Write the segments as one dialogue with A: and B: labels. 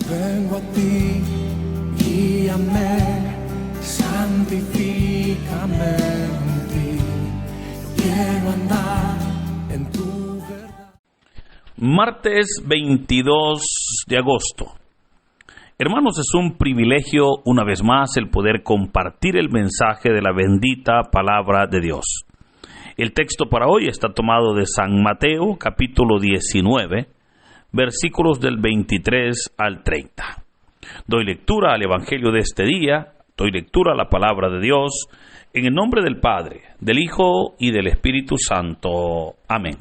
A: Vengo a ti, guíame, santifícame en ti. Quiero andar en tu verdad.
B: Martes 22 de agosto. Hermanos, es un privilegio una vez más el poder compartir el mensaje de la bendita palabra de Dios. El texto para hoy está tomado de San Mateo, capítulo 19, versículos del 23 al 30. Doy lectura al Evangelio de este día, doy lectura a la palabra de Dios, en el nombre del Padre, del Hijo y del Espíritu Santo. Amén.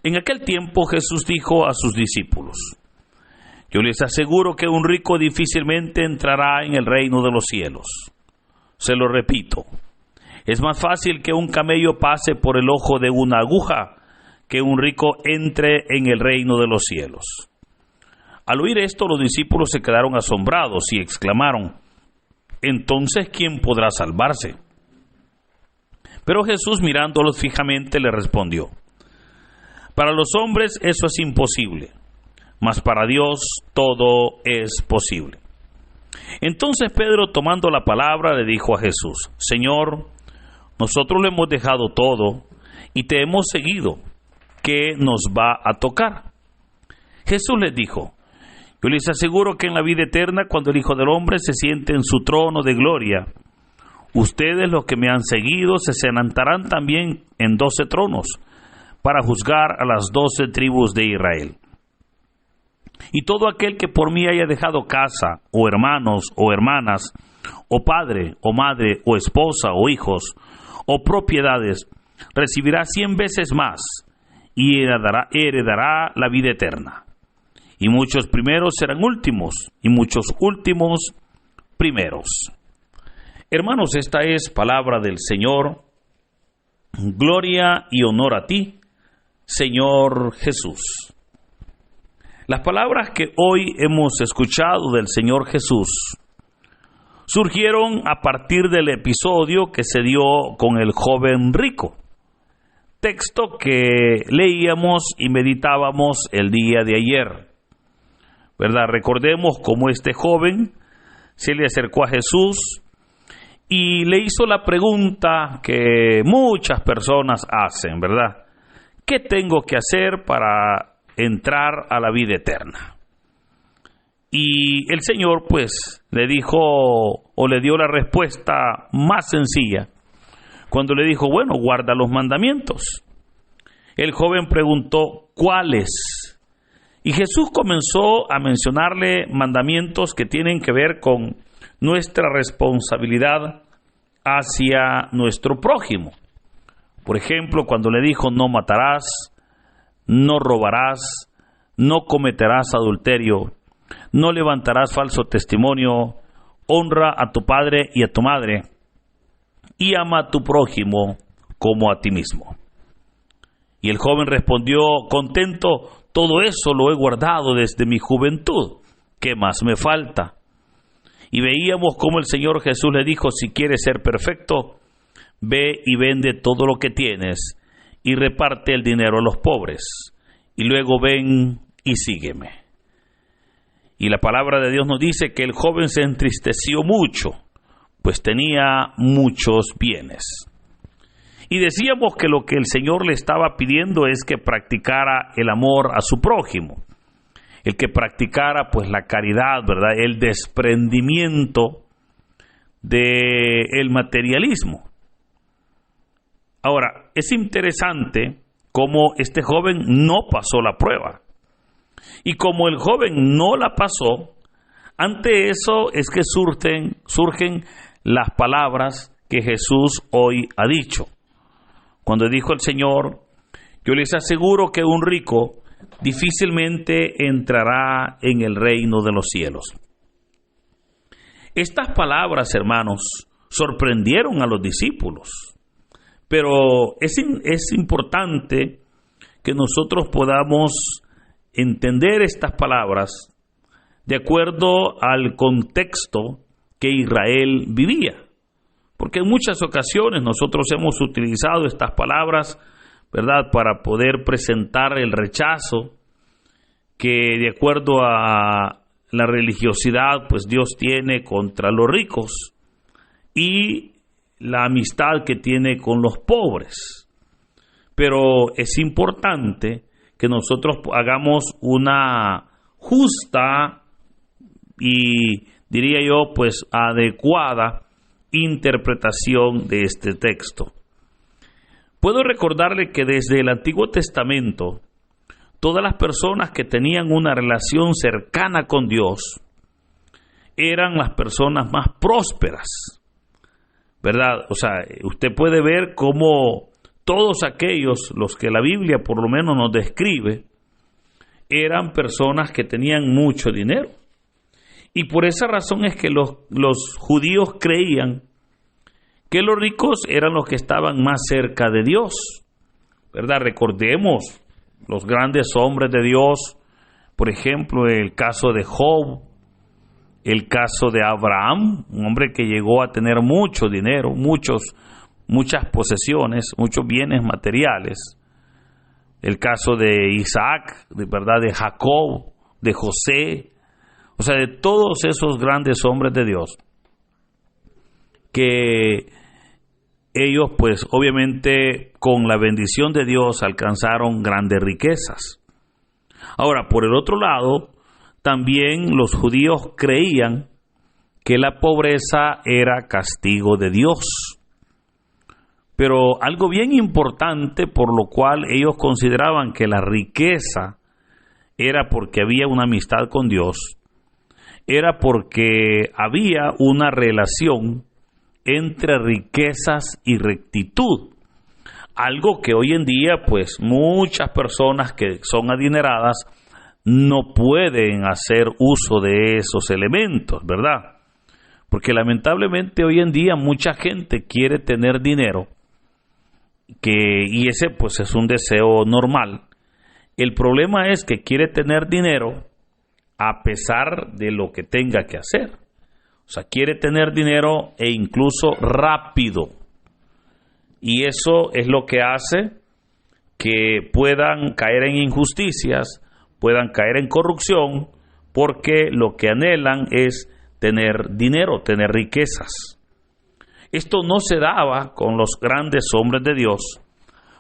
B: En aquel tiempo Jesús dijo a sus discípulos: yo les aseguro que un rico difícilmente entrará en el reino de los cielos. Se lo repito, es más fácil que un camello pase por el ojo de una aguja que un rico entre en el reino de los cielos. Al oír esto, los discípulos se quedaron asombrados y exclamaron: ¿entonces quién podrá salvarse? Pero Jesús, mirándolos fijamente, le respondió: para los hombres eso es imposible, mas para Dios todo es posible. Entonces Pedro, tomando la palabra, le dijo a Jesús: Señor, nosotros lo hemos dejado todo y te hemos seguido. ¿Qué nos va a tocar? Jesús les dijo: yo les aseguro que en la vida eterna, cuando el Hijo del Hombre se siente en su trono de gloria, ustedes, los que me han seguido, se sentarán también en 12 tronos para juzgar a las 12 tribus de Israel. Y todo aquel que por mí haya dejado casa, o hermanos, o hermanas, o padre, o madre, o esposa, o hijos, o propiedades, recibirá 100 veces más, y heredará la vida eterna. Y muchos primeros serán últimos, y muchos últimos primeros. Hermanos, esta es palabra del Señor. Gloria y honor a ti, Señor Jesús. Las palabras que hoy hemos escuchado del Señor Jesús surgieron a partir del episodio que se dio con el joven rico, texto que leíamos y meditábamos el día de ayer, ¿verdad? Recordemos cómo este joven se le acercó a Jesús y le hizo la pregunta que muchas personas hacen, ¿verdad? ¿Qué tengo que hacer para entrar a la vida eterna? Y el Señor pues le dijo, o le dio la respuesta más sencilla, cuando le dijo: bueno, guarda los mandamientos. El joven preguntó: ¿cuáles? Y Jesús comenzó a mencionarle mandamientos que tienen que ver con nuestra responsabilidad hacia nuestro prójimo. Por ejemplo, cuando le dijo: no matarás, no robarás, no cometerás adulterio, no levantarás falso testimonio, honra a tu padre y a tu madre, y ama a tu prójimo como a ti mismo. Y el joven respondió contento: todo eso lo he guardado desde mi juventud, ¿qué más me falta? Y veíamos cómo el Señor Jesús le dijo: si quieres ser perfecto, ve y vende todo lo que tienes y reparte el dinero a los pobres, y luego ven y sígueme. Y la palabra de Dios nos dice que el joven se entristeció mucho, pues tenía muchos bienes. Y decíamos que lo que el Señor le estaba pidiendo es que practicara el amor a su prójimo, el que practicara pues la caridad, ¿verdad? El desprendimiento del materialismo. Ahora, es interesante cómo este joven no pasó la prueba. Y como el joven no la pasó, ante eso es que surgen las palabras que Jesús hoy ha dicho. Cuando dijo el Señor: yo les aseguro que un rico difícilmente entrará en el reino de los cielos. Estas palabras, hermanos, sorprendieron a los discípulos. Pero es importante que nosotros podamos entender estas palabras de acuerdo al contexto que Israel vivía. Porque en muchas ocasiones nosotros hemos utilizado estas palabras, ¿verdad?, para poder presentar el rechazo que de acuerdo a la religiosidad, pues Dios tiene contra los ricos y la amistad que tiene con los pobres. Pero es importante que nosotros hagamos una justa y, diría yo, pues adecuada interpretación de este texto. Puedo recordarle que desde el Antiguo Testamento, todas las personas que tenían una relación cercana con Dios eran las personas más prósperas, ¿verdad? O sea, usted puede ver cómo todos aquellos, los que la Biblia por lo menos nos describe, eran personas que tenían mucho dinero. Y por esa razón es que los judíos creían que los ricos eran los que estaban más cerca de Dios, ¿verdad? Recordemos los grandes hombres de Dios, por ejemplo, el caso de Job, el caso de Abraham, un hombre que llegó a tener mucho dinero, muchas posesiones, muchos bienes materiales. El caso de Isaac, ¿verdad? De Jacob, de José, o sea, de todos esos grandes hombres de Dios, que ellos, pues, obviamente, con la bendición de Dios alcanzaron grandes riquezas. Ahora, por el otro lado, también los judíos creían que la pobreza era castigo de Dios. Pero algo bien importante por lo cual ellos consideraban que la riqueza era porque había una amistad con Dios, era porque había una relación entre riquezas y rectitud. Algo que hoy en día, pues, muchas personas que son adineradas no pueden hacer uso de esos elementos, ¿verdad? Porque lamentablemente hoy en día mucha gente quiere tener dinero, y ese pues es un deseo normal. El problema es que quiere tener dinero a pesar de lo que tenga que hacer. O sea, quiere tener dinero e incluso rápido. Y eso es lo que hace que puedan caer en injusticias, puedan caer en corrupción, porque lo que anhelan es tener dinero, tener riquezas. Esto no se daba con los grandes hombres de Dios,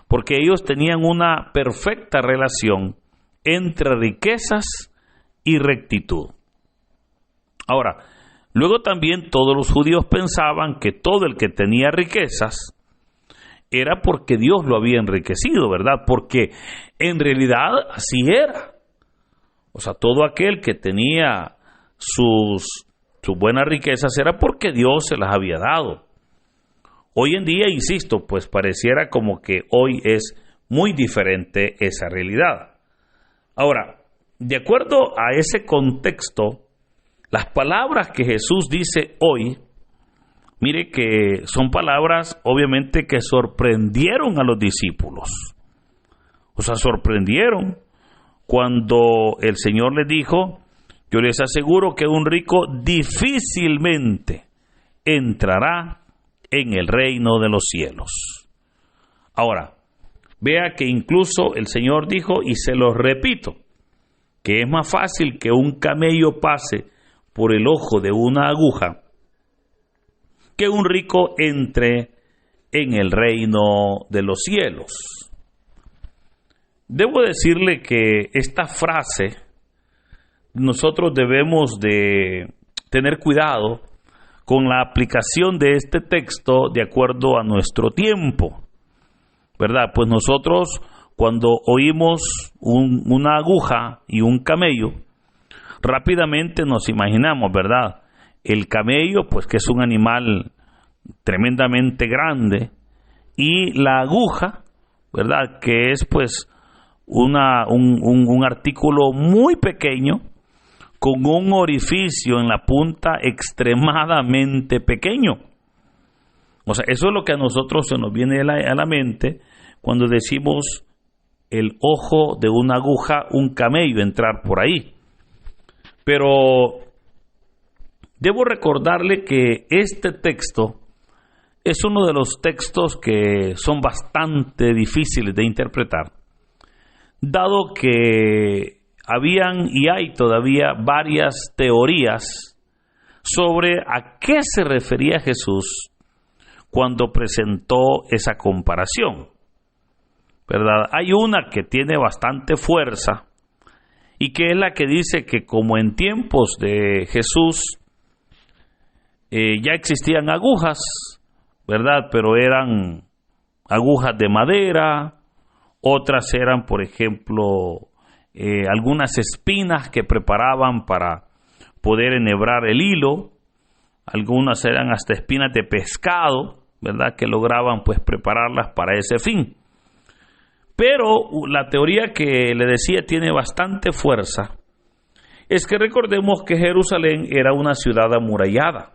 B: porque ellos tenían una perfecta relación entre riquezas y rectitud. Ahora, luego también todos los judíos pensaban que todo el que tenía riquezas era porque Dios lo había enriquecido, ¿verdad? Porque en realidad así era. O sea, todo aquel que tenía sus buenas riquezas era porque Dios se las había dado. Hoy en día, insisto, pues pareciera como que hoy es muy diferente esa realidad. Ahora, de acuerdo a ese contexto, las palabras que Jesús dice hoy, mire que son palabras obviamente que sorprendieron a los discípulos. O sea, sorprendieron cuando el Señor les dijo: yo les aseguro que un rico difícilmente entrará en el reino de los cielos. Ahora, vea que incluso el Señor dijo, y se lo repito, que es más fácil que un camello pase por el ojo de una aguja que un rico entre en el reino de los cielos. Debo decirle que esta frase nosotros debemos de tener cuidado con la aplicación de este texto de acuerdo a nuestro tiempo, ¿verdad? Pues nosotros cuando oímos una aguja y un camello, rápidamente nos imaginamos, ¿verdad? El camello, pues que es un animal tremendamente grande, y la aguja, ¿verdad? Que es pues un artículo muy pequeño, con un orificio en la punta extremadamente pequeño. O sea, eso es lo que a nosotros se nos viene a la mente cuando decimos el ojo de una aguja, un camello entrar por ahí. Pero debo recordarle que este texto es uno de los textos que son bastante difíciles de interpretar, dado que habían y hay todavía varias teorías sobre a qué se refería Jesús cuando presentó esa comparación, ¿verdad? Hay una que tiene bastante fuerza y que es la que dice que como en tiempos de Jesús ya existían agujas, ¿verdad? Pero eran agujas de madera, otras eran, por ejemplo, algunas espinas que preparaban para poder enhebrar el hilo, algunas eran hasta espinas de pescado, ¿verdad? Que lograban pues prepararlas para ese fin. Pero la teoría que le decía tiene bastante fuerza, es que recordemos que Jerusalén era una ciudad amurallada,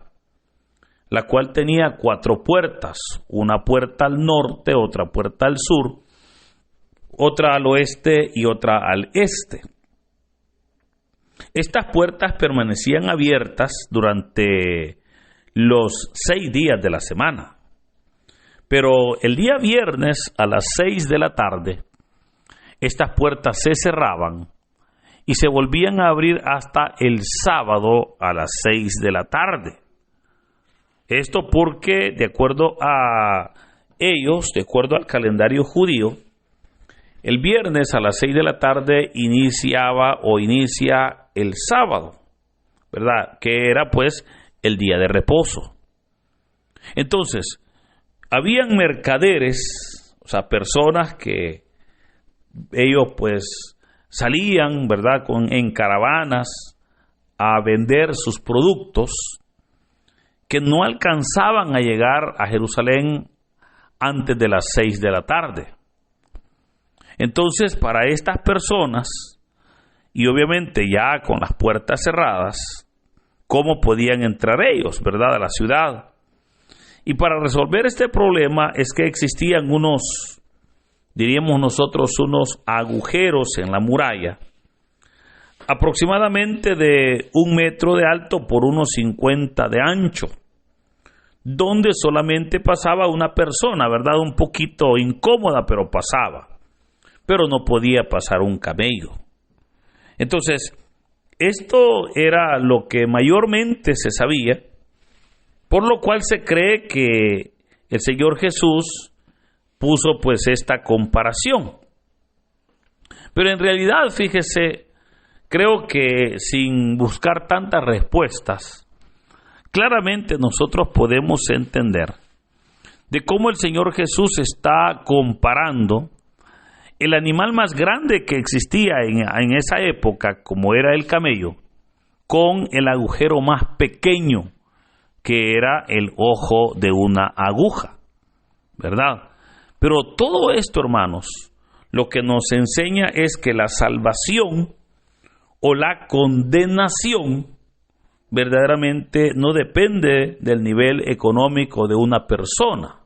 B: la cual tenía 4 puertas, una puerta al norte, otra puerta al sur, otra al oeste y otra al este. Estas puertas permanecían abiertas durante los 6 días de la semana. Pero el día viernes a las 6 de la tarde, estas puertas se cerraban y se volvían a abrir hasta el sábado a las 6 de la tarde. Esto porque, de acuerdo a ellos, de acuerdo al calendario judío, el viernes a las 6 de la tarde inicia el sábado, ¿verdad? Que era pues el día de reposo. Entonces, habían mercaderes, o sea, personas que ellos pues salían, ¿verdad? En caravanas a vender sus productos, que no alcanzaban a llegar a Jerusalén antes de las 6 de la tarde. Entonces, para estas personas, y obviamente ya con las puertas cerradas, ¿cómo podían entrar ellos, verdad, a la ciudad? Y para resolver este problema es que existían unos, diríamos nosotros, unos agujeros en la muralla, aproximadamente de 1 metro de alto por unos 50 de ancho, donde solamente pasaba una persona, ¿verdad? Un poquito incómoda, pero pasaba. Pero no podía pasar un camello. Entonces, esto era lo que mayormente se sabía, por lo cual se cree que el Señor Jesús puso pues esta comparación. Pero en realidad, fíjese, creo que sin buscar tantas respuestas, claramente nosotros podemos entender de cómo el Señor Jesús está comparando el animal más grande que existía en esa época, como era el camello, con el agujero más pequeño, que era el ojo de una aguja, ¿verdad? Pero todo esto, hermanos, lo que nos enseña es que la salvación o la condenación verdaderamente no depende del nivel económico de una persona.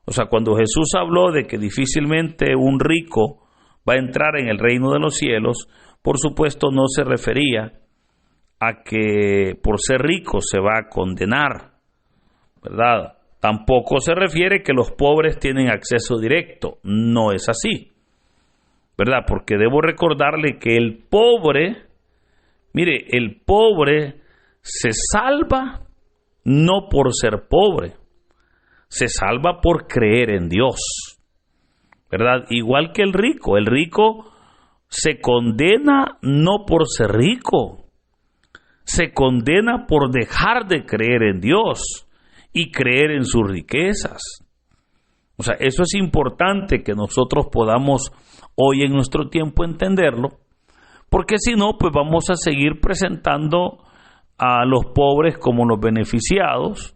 B: O sea, cuando Jesús habló de que difícilmente un rico va a entrar en el reino de los cielos, por supuesto no se refería a que por ser rico se va a condenar, ¿verdad? Tampoco se refiere que los pobres tienen acceso directo. No es así, ¿verdad? Porque debo recordarle que el pobre, mire, el pobre se salva no por ser pobre, se salva por creer en Dios, ¿verdad? Igual que el rico se condena no por ser rico, se condena por dejar de creer en Dios y creer en sus riquezas. O sea, eso es importante que nosotros podamos hoy en nuestro tiempo entenderlo, porque si no, pues vamos a seguir presentando a los pobres como los beneficiados,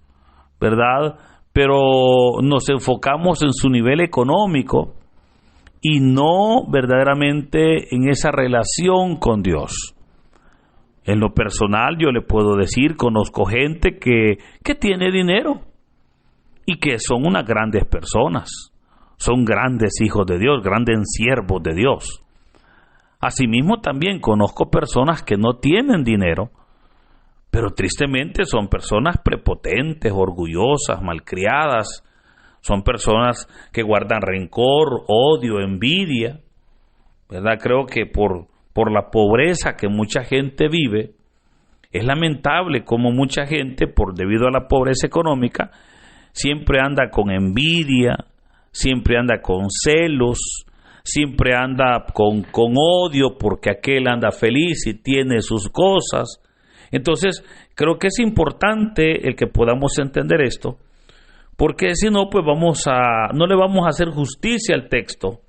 B: ¿verdad? Pero nos enfocamos en su nivel económico y no verdaderamente en esa relación con Dios. En lo personal yo le puedo decir, conozco gente que tiene dinero y que son unas grandes personas, son grandes hijos de Dios, grandes siervos de Dios. Asimismo también conozco personas que no tienen dinero, pero tristemente son personas prepotentes, orgullosas, malcriadas, son personas que guardan rencor, odio, envidia, ¿verdad? Creo que por por la pobreza que mucha gente vive. Es lamentable como mucha gente, debido a la pobreza económica, siempre anda con envidia, siempre anda con celos, siempre anda con odio porque aquel anda feliz y tiene sus cosas. Entonces, creo que es importante el que podamos entender esto, porque si no, pues no le vamos a hacer justicia al texto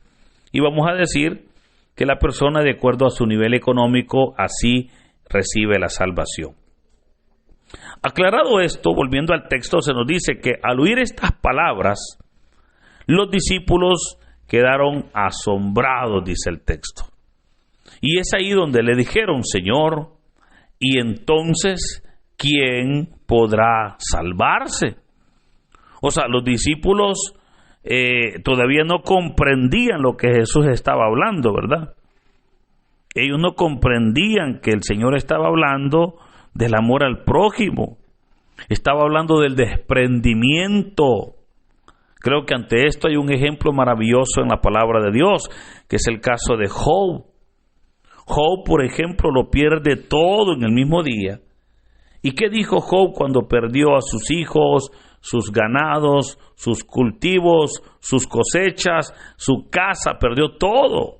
B: y vamos a decir que la persona, de acuerdo a su nivel económico, así recibe la salvación. Aclarado esto, volviendo al texto, se nos dice que al oír estas palabras, los discípulos quedaron asombrados, dice el texto. Y es ahí donde le dijeron: Señor, ¿y entonces quién podrá salvarse? O sea, los discípulos todavía no comprendían lo que Jesús estaba hablando, ¿verdad? Ellos no comprendían que el Señor estaba hablando del amor al prójimo, estaba hablando del desprendimiento. Creo que ante esto hay un ejemplo maravilloso en la palabra de Dios, que es el caso de Job. Job, por ejemplo, lo pierde todo en el mismo día. ¿Y qué dijo Job cuando perdió a sus hijos, sus ganados, sus cultivos, sus cosechas, su casa? Perdió todo.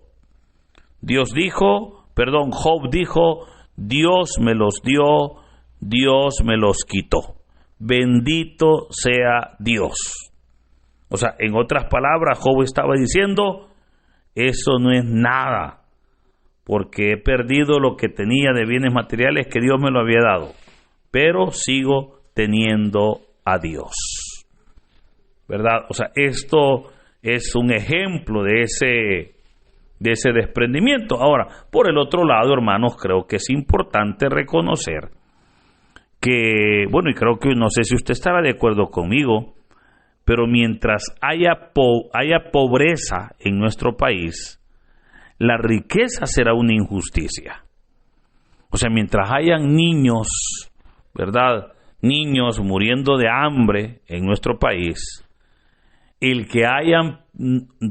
B: Job dijo: Dios me los dio, Dios me los quitó. Bendito sea Dios. O sea, en otras palabras, Job estaba diciendo: eso no es nada, porque he perdido lo que tenía de bienes materiales que Dios me lo había dado, pero sigo teniendo a Dios, ¿verdad? O sea, esto es un ejemplo de ese desprendimiento. Ahora, por el otro lado, hermanos, creo que es importante reconocer que, y creo que, no sé si usted estará de acuerdo conmigo, pero mientras haya pobreza en nuestro país, la riqueza será una injusticia. O sea, mientras hayan niños, ¿verdad?, niños muriendo de hambre en nuestro país, el que hayan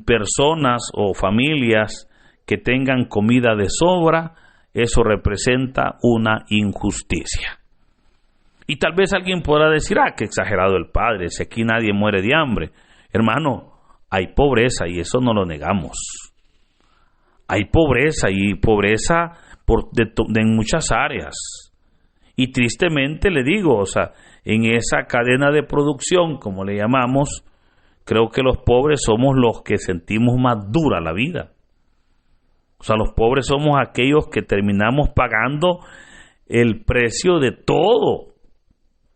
B: personas o familias que tengan comida de sobra, eso representa una injusticia. Y tal vez alguien podrá decir: qué exagerado el padre, si aquí nadie muere de hambre. Hermano, hay pobreza y eso no lo negamos. Hay pobreza y pobreza en muchas áreas. Y tristemente le digo, o sea, en esa cadena de producción, como le llamamos, creo que los pobres somos los que sentimos más dura la vida. O sea, los pobres somos aquellos que terminamos pagando el precio de todo.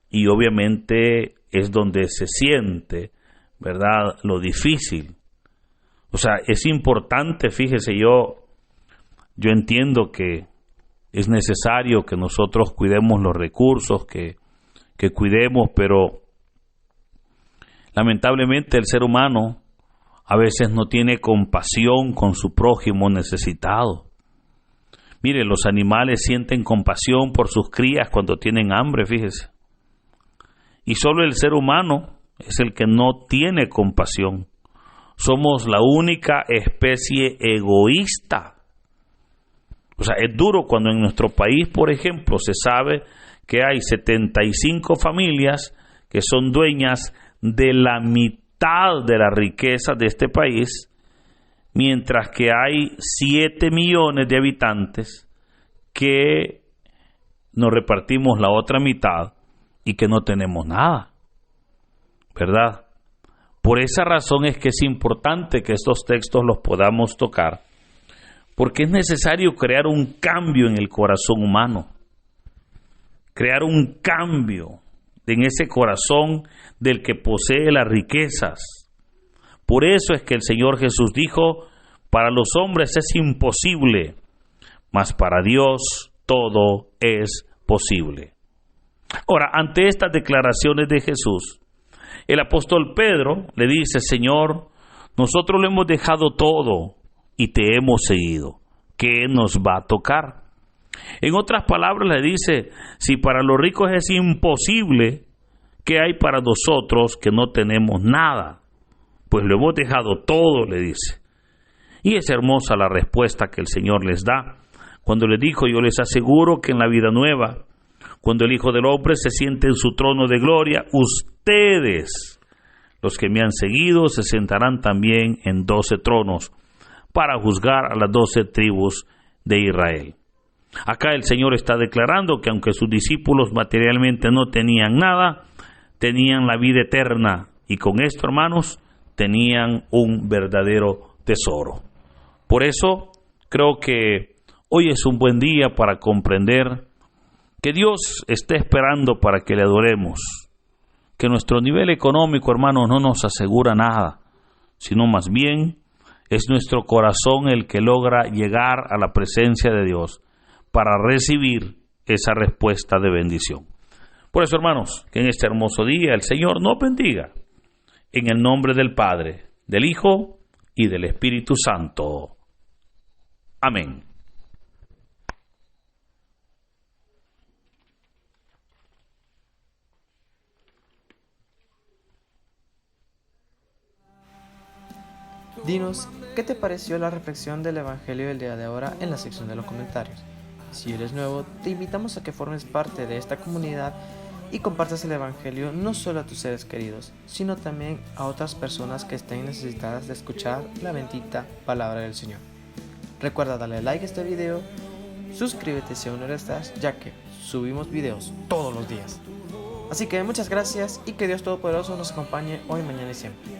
B: Y obviamente es donde se siente, ¿verdad?, lo difícil. O sea, es importante, fíjese, yo entiendo que es necesario que nosotros cuidemos los recursos, que cuidemos, pero lamentablemente el ser humano a veces no tiene compasión con su prójimo necesitado. Mire, los animales sienten compasión por sus crías cuando tienen hambre, fíjese. Y solo el ser humano es el que no tiene compasión. Somos la única especie egoísta. O sea, es duro cuando en nuestro país, por ejemplo, se sabe que hay 75 familias que son dueñas de la mitad de la riqueza de este país, mientras que hay 7 millones de habitantes que nos repartimos la otra mitad y que no tenemos nada, ¿verdad? Por esa razón es que es importante que estos textos los podamos tocar, porque es necesario crear un cambio en el corazón humano, crear un cambio en ese corazón del que posee las riquezas. Por eso es que el Señor Jesús dijo: para los hombres es imposible, mas para Dios todo es posible. Ahora, ante estas declaraciones de Jesús, el apóstol Pedro le dice: Señor, nosotros lo hemos dejado todo y te hemos seguido. ¿Qué nos va a tocar? En otras palabras le dice: si para los ricos es imposible, ¿qué hay para nosotros que no tenemos nada? Pues lo hemos dejado todo, le dice. Y es hermosa la respuesta que el Señor les da cuando les dijo: yo les aseguro que en la vida nueva, cuando el Hijo del Hombre se siente en su trono de gloria, ustedes, los que me han seguido, se sentarán también en 12 tronos para juzgar a las 12 tribus de Israel. Acá el Señor está declarando que aunque sus discípulos materialmente no tenían nada, tenían la vida eterna, y con esto, hermanos, tenían un verdadero tesoro. Por eso creo que hoy es un buen día para comprender que Dios está esperando para que le adoremos, que nuestro nivel económico, hermanos, no nos asegura nada, sino más bien es nuestro corazón el que logra llegar a la presencia de Dios para recibir esa respuesta de bendición. Por eso, hermanos, que en este hermoso día el Señor nos bendiga, en el nombre del Padre, del Hijo y del Espíritu Santo. Amén.
C: Dinos, ¿qué te pareció la reflexión del Evangelio del día de ahora en la sección de los comentarios? Si eres nuevo, te invitamos a que formes parte de esta comunidad y compartas el Evangelio no solo a tus seres queridos, sino también a otras personas que estén necesitadas de escuchar la bendita palabra del Señor. Recuerda darle like a este video, suscríbete si aún no lo estás, ya que subimos videos todos los días. Así que muchas gracias y que Dios Todopoderoso nos acompañe hoy, mañana y siempre.